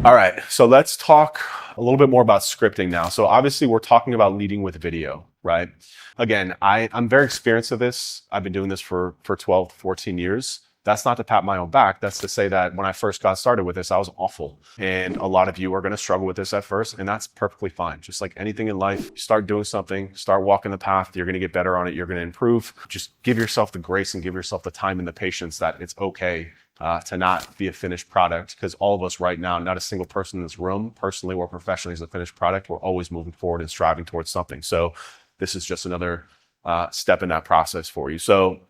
All right, so let's talk a little bit more about scripting now. So obviously we're talking about leading with video, right? Again, I'm very experienced with this. I've been doing this for 12, 14 years. That's not to pat my own back. That's to say that when I first got started with this, I was awful. And a lot of you are going to struggle with this at first, and that's perfectly fine. Just like anything in life, you start doing something, start walking the path, you're going to get better on it, you're going to improve. Just give yourself the grace and give yourself the time and the patience that it's okay to not be a finished product, because all of us right now, not a single person in this room, personally or professionally, is a finished product. We're always moving forward and striving towards something. So this is just another step in that process for you. So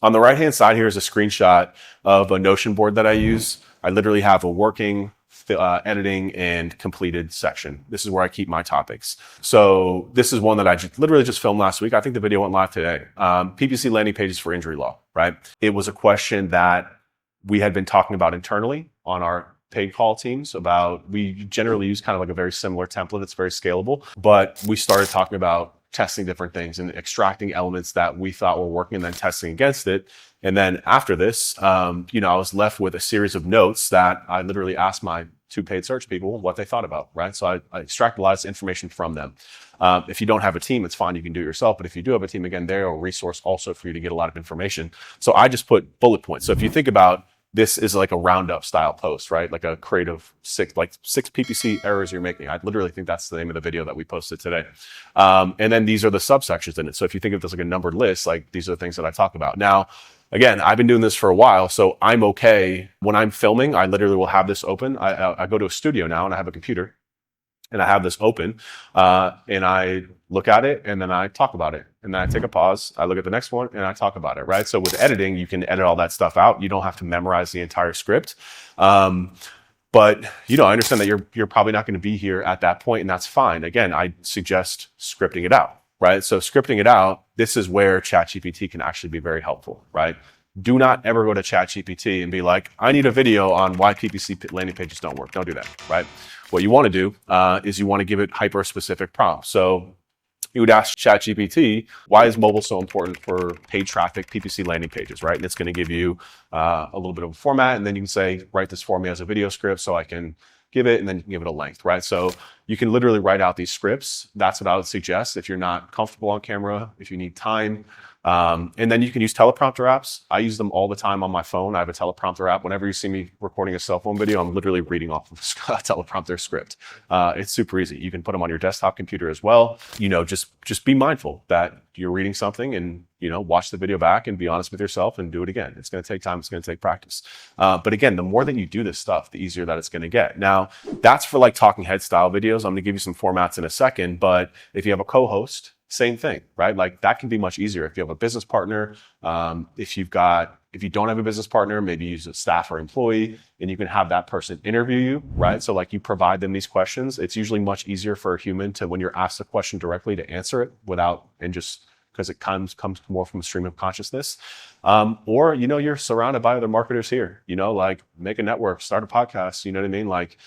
on the right-hand side here is a screenshot of a Notion board that I use. I literally have a working, editing, and completed section. This is where I keep my topics. So this is one that I literally just filmed last week. I think the video went live today. PPC landing pages for injury law, right? It was a question that we had been talking about internally on our paid call teams about, we generally use kind of like a very similar template. It's very scalable, but we started talking about testing different things and extracting elements that we thought were working and then testing against it. And then after this, I was left with a series of notes that I literally asked my 2 paid search people what they thought about, right? So I extract a lot of information from them. If you don't have a team, it's fine. You can do it yourself. But if you do have a team, again, they're a resource also for you to get a lot of information. So I just put bullet points. So if you think about, this is like a roundup style post, right? Like a creative six PPC errors you're making. I literally think that's the name of the video that we posted today. And then these are the subsections in it. So if you think of this like a numbered list, like these are the things that I talk about. Now, again, I've been doing this for a while, so I'm okay. When I'm filming, I literally will have this open. I go to a studio now and I have a computer and I have this open and I look at it and then I talk about it. And then I take a pause, I look at the next one and I talk about it, right? So with editing, you can edit all that stuff out. You don't have to memorize the entire script. But I understand that you're probably not going to be here at that point, and that's fine. Again, I suggest scripting it out, right? So scripting it out, this is where ChatGPT can actually be very helpful, right? Do not ever go to ChatGPT and be like, I need a video on why PPC landing pages don't work. Don't do that, right? What you want to do is you want to give it hyper-specific prompts. So you would ask ChatGPT, why is mobile so important for paid traffic PPC landing pages, right? And it's going to give you a little bit of a format, and then you can say, write this for me as a video script so I can give it, and then you can give it a length, right? So you can literally write out these scripts. That's what I would suggest if you're not comfortable on camera, if you need time. And then you can use teleprompter apps. I use them all the time on my phone. I have a teleprompter app. Whenever you see me recording a cell phone video, I'm literally reading off of a teleprompter script. It's super easy. You can put them on your desktop computer as well. Just be mindful that you're reading something and, watch the video back and be honest with yourself and do it again. It's going to take time. It's going to take practice. But again, the more that you do this stuff, the easier that it's going to get. Now, that's for like talking head style videos. I'm going to give you some formats in a second, but if you have a co-host, same thing, right? Like that can be much easier if you have a business partner. If you don't have a business partner, maybe use a staff or employee, and you can have that person interview you, right? So like you provide them these questions. It's usually much easier for a human to, when you're asked a question directly, to answer it because it comes more from a stream of consciousness. Or, you're surrounded by other marketers here, like make a network, start a podcast, you know what I mean? Like,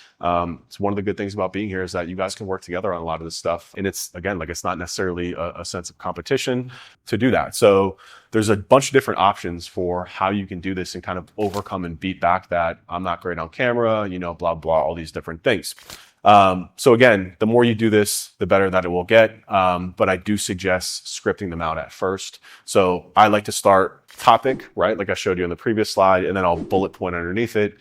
it's one of the good things about being here is that you guys can work together on a lot of this stuff. And it's, again, like it's not necessarily a sense of competition to do that. So there's a bunch of different options for how you can do this and kind of overcome and beat back that I'm not great on camera, blah, blah, all these different things. So again, the more you do this, the better that it will get. But I do suggest scripting them out at first. So I like to start topic, right? Like I showed you on the previous slide, and then I'll bullet point underneath it.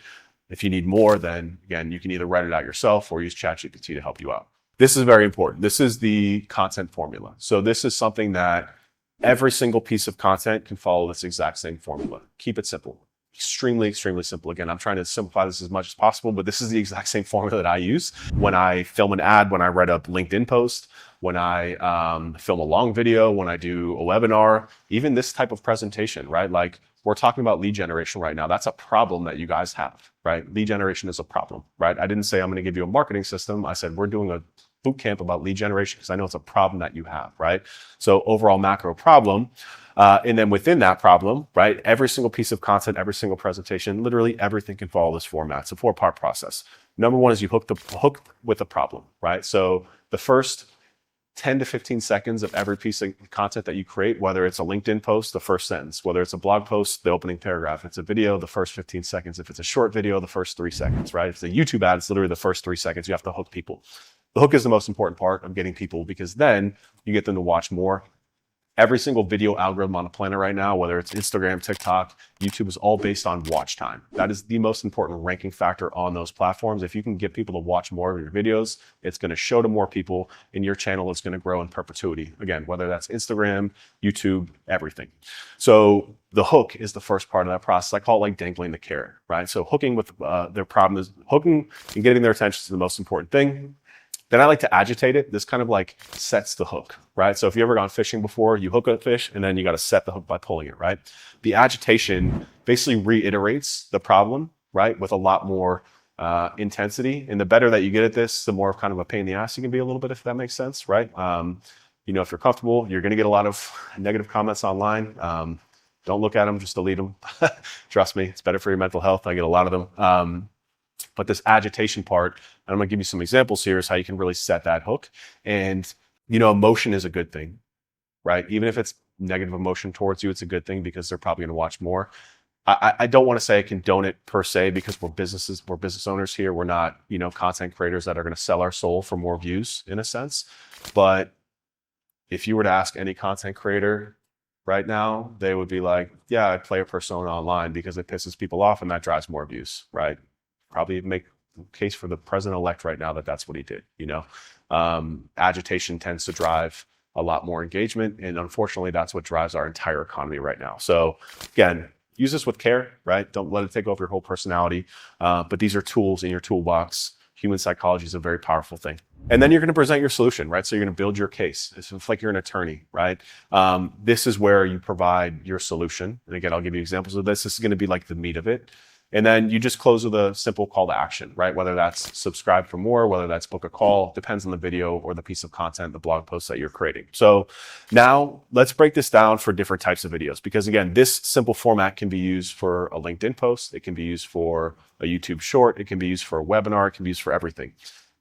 If you need more, then again, you can either write it out yourself or use ChatGPT to help you out. This is very important. This is the content formula. So this is something that every single piece of content can follow this exact same formula. Keep it simple. Extremely, extremely simple. Again, I'm trying to simplify this as much as possible, but this is the exact same formula that I use when I film an ad, when I write a LinkedIn post, when I film a long video, when I do a webinar, even this type of presentation, right? Like we're talking about lead generation right now. That's a problem that you guys have, right? Lead generation is a problem, right? I didn't say I'm going to give you a marketing system. I said we're doing a boot camp about lead generation because I know it's a problem that you have, right? So overall macro problem. And then within that problem, right, every single piece of content, every single presentation, literally everything can follow this format. It's a 4-part process. Number one is you hook with the problem, right? So the first 10 to 15 seconds of every piece of content that you create, whether it's a LinkedIn post, the first sentence, whether it's a blog post, the opening paragraph, if it's a video, the first 15 seconds, if it's a short video, the first 3 seconds, right? If it's a YouTube ad, it's literally the first 3 seconds. You have to hook people. The hook is the most important part of getting people, because then you get them to watch more. Every single video algorithm on the planet right now, whether it's Instagram, TikTok, YouTube, is all based on watch time. That is the most important ranking factor on those platforms. If you can get people to watch more of your videos, it's going to show to more people, and your channel is going to grow in perpetuity. Again, whether that's Instagram, YouTube, everything. So the hook is the first part of that process. I call it like dangling the carrot, right? So hooking with their problem is hooking and getting their attention is the most important thing. Then I like to agitate it. This kind of like sets the hook, right? So if you've ever gone fishing before, you hook a fish and then you got to set the hook by pulling it, right? The agitation basically reiterates the problem, right? With a lot more intensity. And the better that you get at this, the more kind of a pain in the ass you can be a little bit, if that makes sense, right? You know, if you're comfortable, you're going to get a lot of negative comments online. Don't look at them, just delete them. Trust me, it's better for your mental health. I get a lot of them. But this agitation part, and I'm going to give you some examples here, is how you can really set that hook. And, you know, emotion is a good thing, right? Even if it's negative emotion towards you, it's a good thing, because they're probably going to watch more. I don't want to say I condone it per se, because we're business owners here. We're not, you know, content creators that are going to sell our soul for more views, in a sense. But if you were to ask any content creator right now, they would be like, yeah, I play a persona online because it pisses people off and that drives more views, right? Probably make a case for the president-elect right now that that's what he did, you know. Agitation tends to drive a lot more engagement, and unfortunately that's what drives our entire economy right now. So again, use this with care, right? Don't let it take over your whole personality. But these are tools in your toolbox. Human psychology is a very powerful thing. And then you're going to present your solution, right? So you're going to build your case. It's like you're an attorney, right? This is where you provide your solution. And again, I'll give you examples of this. This is going to be like the meat of it. And then you just close with a simple call to action, right? Whether that's subscribe for more, whether that's book a call, depends on the video or the piece of content, the blog post that you're creating. So now let's break this down for different types of videos, because again, this simple format can be used for a LinkedIn post. It can be used for a YouTube short. It can be used for a webinar. It can be used for everything.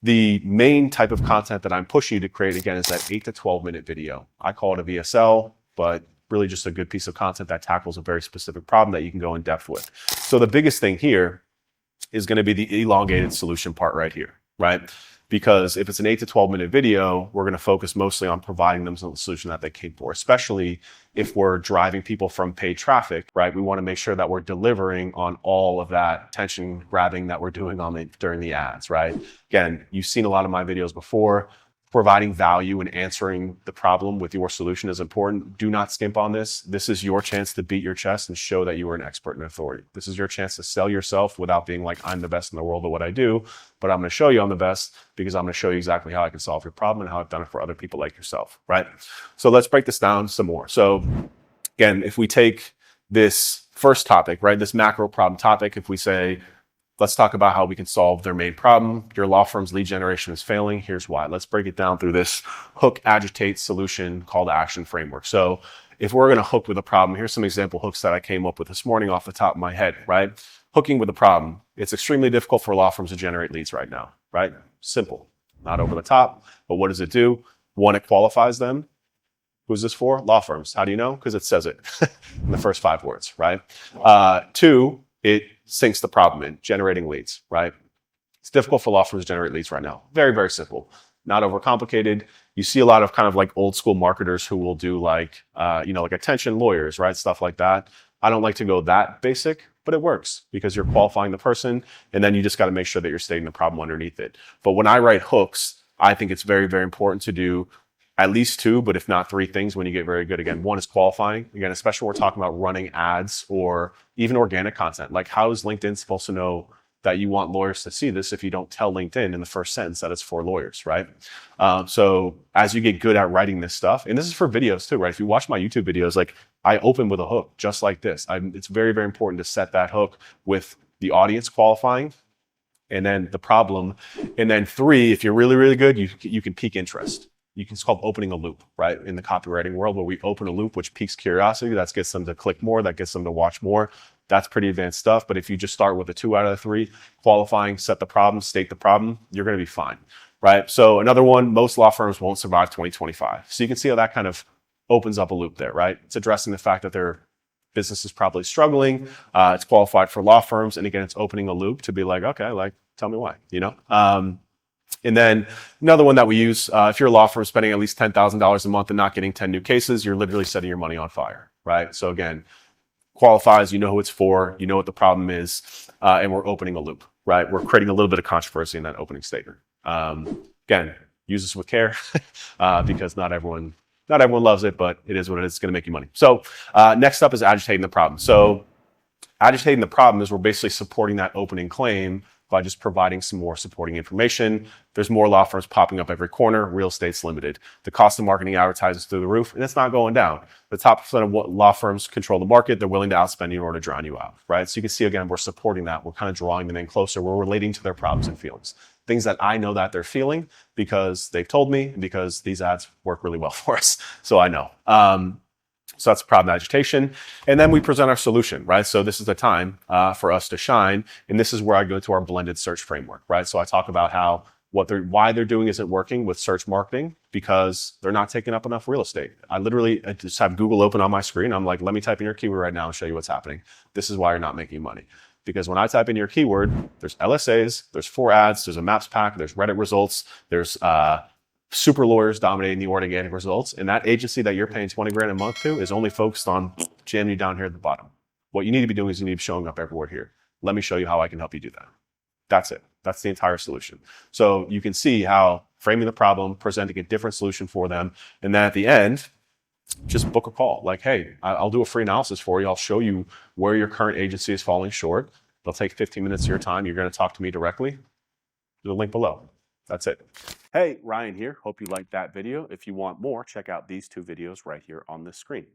The main type of content that I'm pushing you to create, again, is that 8 to 12 minute video. I call it a VSL, but really just a good piece of content that tackles a very specific problem that you can go in depth with. So the biggest thing here is going to be the elongated solution part right here, right? Because if it's an 8 to 12 minute video, we're going to focus mostly on providing them some solution that they came for, especially if we're driving people from paid traffic, right? We want to make sure that we're delivering on all of that attention grabbing that we're doing during the ads, right? Again, you've seen a lot of my videos before. Providing value and answering the problem with your solution is important. Do not skimp on this. This is your chance to beat your chest and show that you are an expert and authority. This is your chance to sell yourself without being like, I'm the best in the world at what I do, but I'm going to show you I'm the best because I'm going to show you exactly how I can solve your problem and how I've done it for other people like yourself, right? So let's break this down some more. So again, if we take this first topic, right, this macro problem topic, if we say, let's talk about how we can solve their main problem. Your law firm's lead generation is failing. Here's why. Let's break it down through this hook, agitate, solution, call to action framework. So if we're going to hook with a problem, here's some example hooks that I came up with this morning off the top of my head, right? Hooking with a problem. It's extremely difficult for law firms to generate leads right now, right? Simple, not over the top, but what does it do? One, it qualifies them. Who's this for? Law firms. How do you know? Because it says it in the first 5 words, right? 2, it sinks the problem in generating leads, right? It's difficult for law firms to generate leads right now. Very, very simple, not overcomplicated. You see a lot of kind of like old school marketers who will do like, like attention lawyers, right? Stuff like that. I don't like to go that basic, but it works because you're qualifying the person and then you just got to make sure that you're stating the problem underneath it. But when I write hooks, I think it's very, very important to do at least 2, but if not 3 things when you get very good. Again, 1 is qualifying. Again, especially when we're talking about running ads or even organic content. Like, how is LinkedIn supposed to know that you want lawyers to see this if you don't tell LinkedIn in the first sentence that it's for lawyers, right? So as you get good at writing this stuff, and this is for videos too, right? If you watch my YouTube videos, like I open with a hook just like this. It's very, very important to set that hook with the audience qualifying and then the problem. And then 3, if you're really, really good, you can pique interest. It's called opening a loop, right? In the copywriting world, where we open a loop, which piques curiosity, that gets them to click more, that gets them to watch more. That's pretty advanced stuff. But if you just start with a 2 out of 3, qualifying, set the problem, state the problem, you're going to be fine. right? So another one, most law firms won't survive 2025. So you can see how that kind of opens up a loop there, right? It's addressing the fact that their business is probably struggling. It's qualified for law firms. And again, it's opening a loop to be like, okay, like, tell me why, you know? And then another one that we use, if you're a law firm spending at least $10,000 a month and not getting 10 new cases, you're literally setting your money on fire, right? So again, qualifies, you know who it's for, you know what the problem is, and we're opening a loop, right? We're creating a little bit of controversy in that opening statement. Again, use this with care because not everyone loves it, but it is what it is. It's going to make you money. So next up is agitating the problem. So agitating the problem is we're basically supporting that opening claim by just providing some more supporting information. There's more law firms popping up every corner. Real estate's limited. The cost of marketing advertising is through the roof, and it's not going down. The top percent of what law firms control the market. They're willing to outspend you in order to drown you out, right? So you can see, again, we're supporting that. We're kind of drawing them in closer. We're relating to their problems and feelings. Things that I know that they're feeling because they've told me, and because these ads work really well for us. So I know. So that's problem agitation. And then we present our solution, right? So this is the time for us to shine. And this is where I go to our blended search framework, right? So I talk about how why they're doing isn't working with search marketing because they're not taking up enough real estate. I just have Google open on my screen. I'm like, let me type in your keyword right now and show you what's happening. This is why you're not making money. Because when I type in your keyword, there's LSAs, there's 4 ads, there's a maps pack, there's Reddit results, there's super lawyers dominating the organic results. And that agency that you're paying 20 grand a month to is only focused on jamming you down here at the bottom. What you need to be doing is you need to be showing up everywhere here. Let me show you how I can help you do that. That's it. That's the entire solution. So you can see how framing the problem, presenting a different solution for them. And then at the end, just book a call. Like, hey, I'll do a free analysis for you. I'll show you where your current agency is falling short. It'll take 15 minutes of your time. You're going to talk to me directly. There's a link below. That's it. Hey, Ryan here. Hope you liked that video. If you want more, check out these 2 videos right here on this screen.